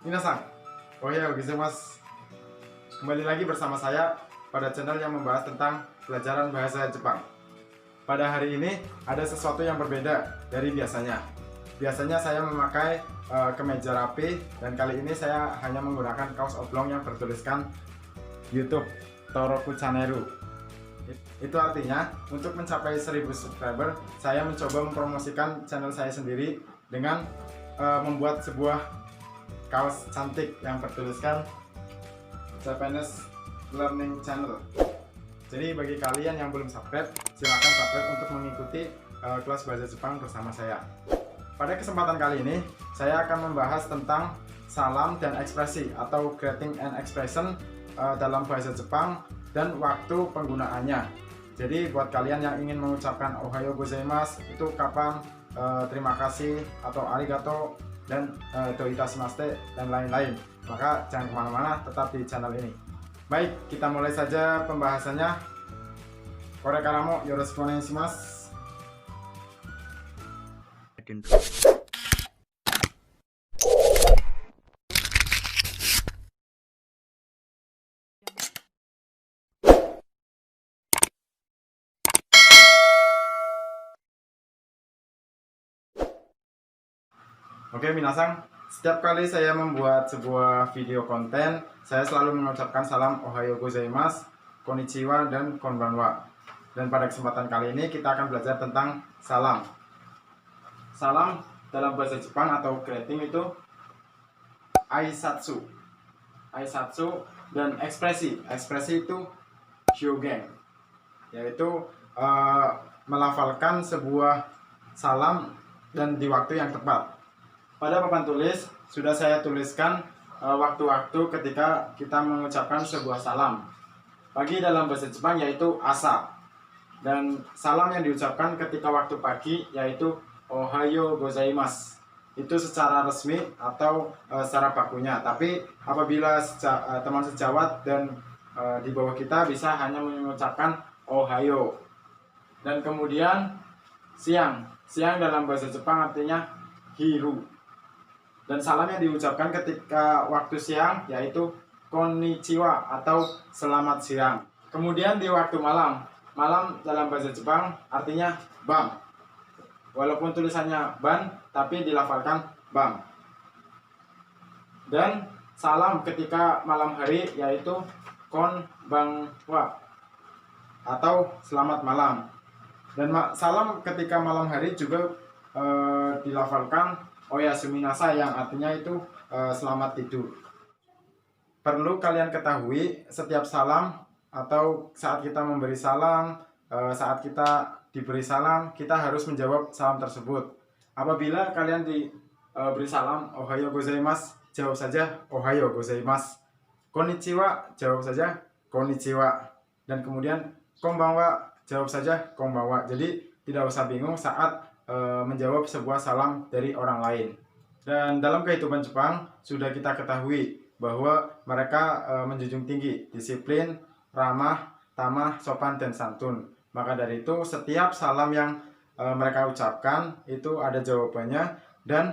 Minasan, ohayou gozaimasu. Kembali lagi bersama saya pada channel yang membahas tentang pelajaran bahasa Jepang. Pada hari ini ada sesuatu yang berbeda dari biasanya. Biasanya saya memakai kemeja rapi, dan kali ini saya hanya menggunakan kaos oblong yang bertuliskan YouTube Toroku Channel. Itu artinya untuk mencapai 1000 subscriber, saya mencoba mempromosikan channel saya sendiri dengan membuat sebuah kaos cantik yang bertuliskan Japanese Learning Channel. Jadi bagi kalian yang belum subscribe, silahkan subscribe untuk mengikuti kelas bahasa Jepang bersama saya. Pada kesempatan kali ini, saya akan membahas tentang salam dan ekspresi atau greeting and expression dalam bahasa Jepang dan waktu penggunaannya. Jadi buat kalian yang ingin mengucapkan ohayou gozaimasu itu kapan, terima kasih atau arigato, dan doitashimashite dan lain-lain, maka jangan kemana-mana, tetap di channel ini. Baik, kita mulai saja pembahasannya. Kore kara mo yoroshiku onegai shimasu. Oke, minasan, setiap kali saya membuat sebuah video konten, saya selalu mengucapkan salam ohayou gozaimasu, konnichiwa, dan konbanwa. Dan pada kesempatan kali ini kita akan belajar tentang salam. Salam dalam bahasa Jepang atau greeting itu aisatsu. Aisatsu, dan ekspresi. Ekspresi itu hyogen, yaitu melafalkan sebuah salam dan di waktu yang tepat. Pada papan tulis sudah saya tuliskan waktu-waktu ketika kita mengucapkan sebuah salam. Pagi dalam bahasa Jepang yaitu asa, dan salam yang diucapkan ketika waktu pagi yaitu ohayou gozaimasu. Itu secara resmi atau secara bakunya. Tapi apabila teman sejawat dan di bawah kita bisa hanya mengucapkan ohayou. Dan kemudian siang. Siang dalam bahasa Jepang artinya hiru. Dan salam yang diucapkan ketika waktu siang yaitu konnichiwa atau selamat siang. Kemudian di waktu malam. Malam dalam bahasa Jepang artinya bam. Walaupun tulisannya ban, tapi dilafalkan bam. Dan salam ketika malam hari yaitu konbanwa atau selamat malam. Dan salam ketika malam hari juga dilafalkan oyasumi nasai, yang artinya itu selamat tidur. Perlu kalian ketahui, setiap salam atau saat kita memberi salam, saat kita diberi salam, kita harus menjawab salam tersebut. Apabila kalian diberi salam ohayou gozaimasu, jawab saja ohayou gozaimasu. Konnichiwa, jawab saja konnichiwa. Dan kemudian konbanwa, jawab saja konbanwa. Jadi tidak usah bingung saat menjawab sebuah salam dari orang lain. Dan dalam kehidupan Jepang sudah kita ketahui bahwa mereka menjunjung tinggi disiplin, ramah, tamah, sopan, dan santun. Maka dari itu setiap salam yang mereka ucapkan itu ada jawabannya, dan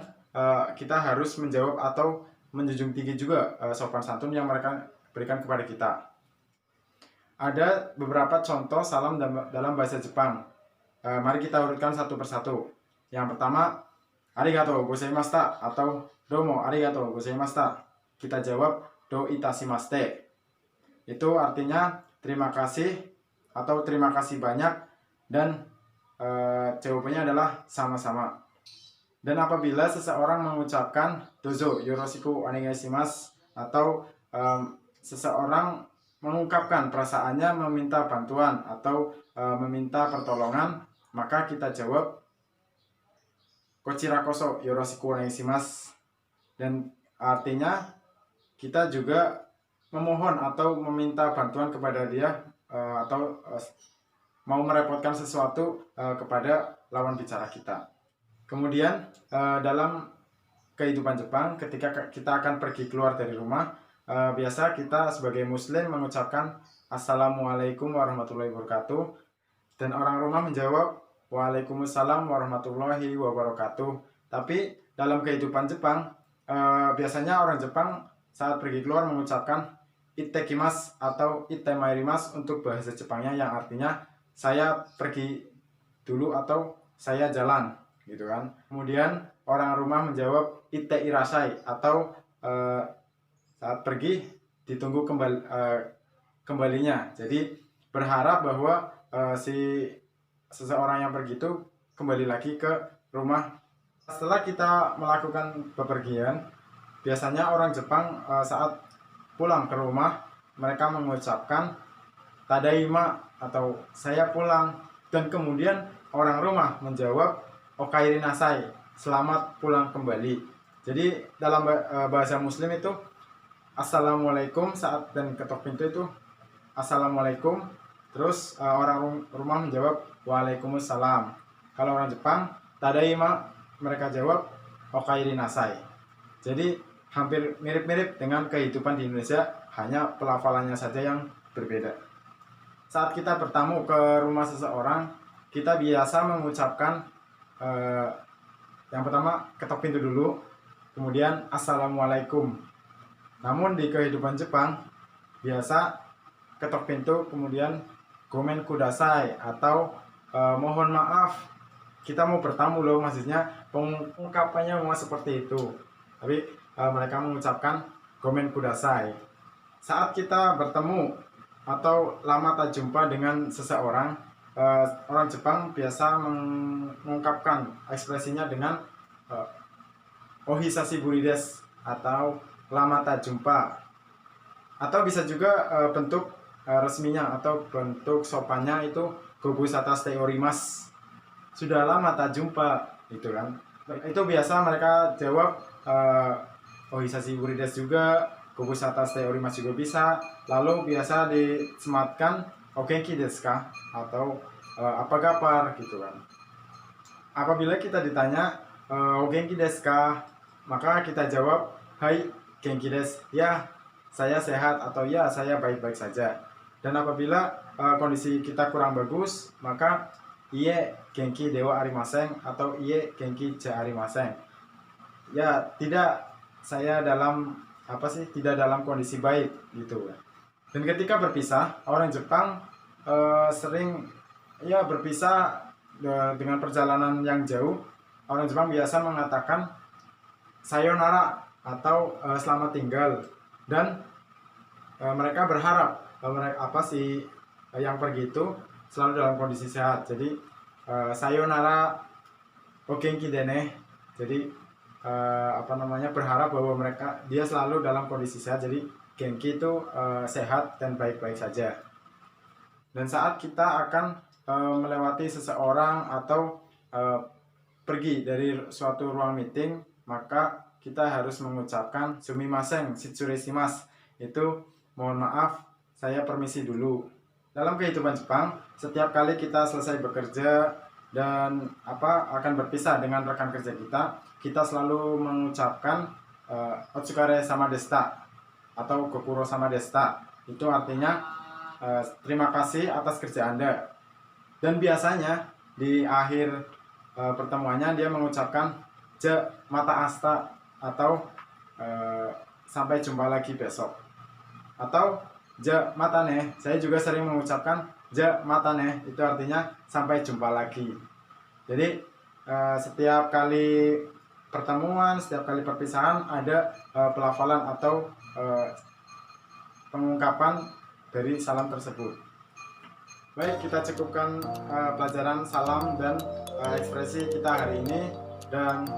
kita harus menjawab atau menjunjung tinggi juga sopan santun yang mereka berikan kepada kita. Ada beberapa contoh salam dalam bahasa Jepang. Mari kita urutkan satu persatu. Yang pertama, arigatou gozaimashita atau domo arigatou gozaimashita. Kita jawab do itashimashite. Itu artinya terima kasih atau terima kasih banyak, dan jawabannya adalah sama-sama. Dan apabila seseorang mengucapkan dozo yoroshiku onegai shimasu atau seseorang mengungkapkan perasaannya meminta bantuan atau meminta pertolongan, maka kita jawab kochira koso yoroshiku onegai shimasu. Dan artinya kita juga memohon atau meminta bantuan kepada dia atau mau merepotkan sesuatu kepada lawan bicara kita. Kemudian dalam kehidupan Jepang ketika kita akan pergi keluar dari rumah, biasa kita sebagai muslim mengucapkan assalamualaikum warahmatullahi wabarakatuh, dan orang rumah menjawab waalaikumsalam warahmatullahi wabarakatuh. Tapi dalam kehidupan Jepang biasanya orang Jepang saat pergi keluar mengucapkan ittekimasu atau itemairimasu untuk bahasa Jepangnya, yang artinya saya pergi dulu atau saya jalan gitu kan. Kemudian orang rumah menjawab itte irasai atau saat pergi ditunggu kembalinya. Jadi berharap bahwa si seseorang yang pergi itu kembali lagi ke rumah. Setelah kita melakukan bepergian, biasanya orang Jepang saat pulang ke rumah mereka mengucapkan tadaima atau saya pulang, dan kemudian orang rumah menjawab okaeri nasai, selamat pulang kembali. Jadi dalam bahasa Muslim itu assalamualaikum, saat dan ketok pintu itu assalamualaikum, terus orang rumah menjawab waalaikumsalam. Kalau orang Jepang tadaima, mereka jawab okaeri nasai. Jadi hampir mirip-mirip dengan kehidupan di Indonesia, hanya pelafalannya saja yang berbeda. Saat kita bertamu ke rumah seseorang, kita biasa mengucapkan yang pertama ketok pintu dulu, kemudian assalamualaikum. Namun di kehidupan Jepang biasa ketok pintu kemudian gomen kudasai atau mohon maaf, kita mau bertamu loh, maksudnya pengungkapannya memang seperti itu, tapi mereka mengucapkan gomen kudasai. Saat kita bertemu atau lama tak jumpa dengan seseorang, orang Jepang biasa mengungkapkan ekspresinya dengan ohisashi-buri desu atau lama tak jumpa, atau bisa juga bentuk resminya atau bentuk sopannya itu gobusata shite orimasu, sudah lama tak jumpa gitu kan. Itu biasa mereka jawab ohisashi-buri desu juga, gobusata shite orimasu juga bisa. Lalu biasa disematkan ogenki desu ka atau apa kabar gitu kan. Apabila kita ditanya ogenki desu ka, maka kita jawab hai genki desu, ya saya sehat, atau ya saya baik-baik saja. Dan apabila kondisi kita kurang bagus, maka iye genki dewa arimasen atau iye genki ja arimasen, ya tidak, saya tidak dalam kondisi baik gitu. Dan ketika berpisah, orang Jepang sering berpisah dengan perjalanan yang jauh. Orang Jepang biasa mengatakan sayonara atau selamat tinggal, dan mereka berharap yang pergi itu selalu dalam kondisi sehat. Jadi sayonara ogenki dene, jadi berharap bahwa dia selalu dalam kondisi sehat. Jadi genki itu sehat dan baik-baik saja. Dan saat kita akan melewati seseorang atau pergi dari suatu ruang meeting, maka kita harus mengucapkan sumimasen shitsurei-shimasu, itu mohon maaf, saya permisi dulu. Dalam kehidupan Jepang, setiap kali kita selesai bekerja dan akan berpisah dengan rekan kerja kita selalu mengucapkan otsukare sama deshita atau gokuro sama deshita. Itu artinya terima kasih atas kerja Anda. Dan biasanya di akhir pertemuannya dia mengucapkan ja mata asta atau sampai jumpa lagi besok, atau ja matane. Saya juga sering mengucapkan ja matane, itu artinya sampai jumpa lagi. Jadi setiap kali pertemuan, setiap kali perpisahan ada pelafalan atau pengungkapan dari salam tersebut. Baik, kita cukupkan pelajaran salam dan ekspresi kita hari ini. Dan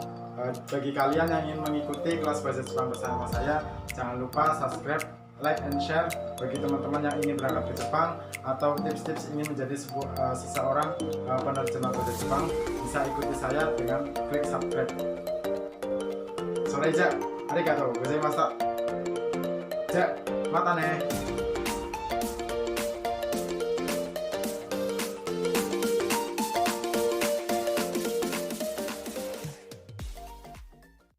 bagi kalian yang ingin mengikuti kelas bahasa Jepang bersama saya, jangan lupa subscribe, like, and share. Bagi teman-teman yang ingin berangkat ke Jepang atau tips-tips ingin menjadi seseorang penerjemah bahasa Jepang, bisa ikuti saya dengan klik subscribe. Soreja, arigatou gozaimashita. Ja, mata ne.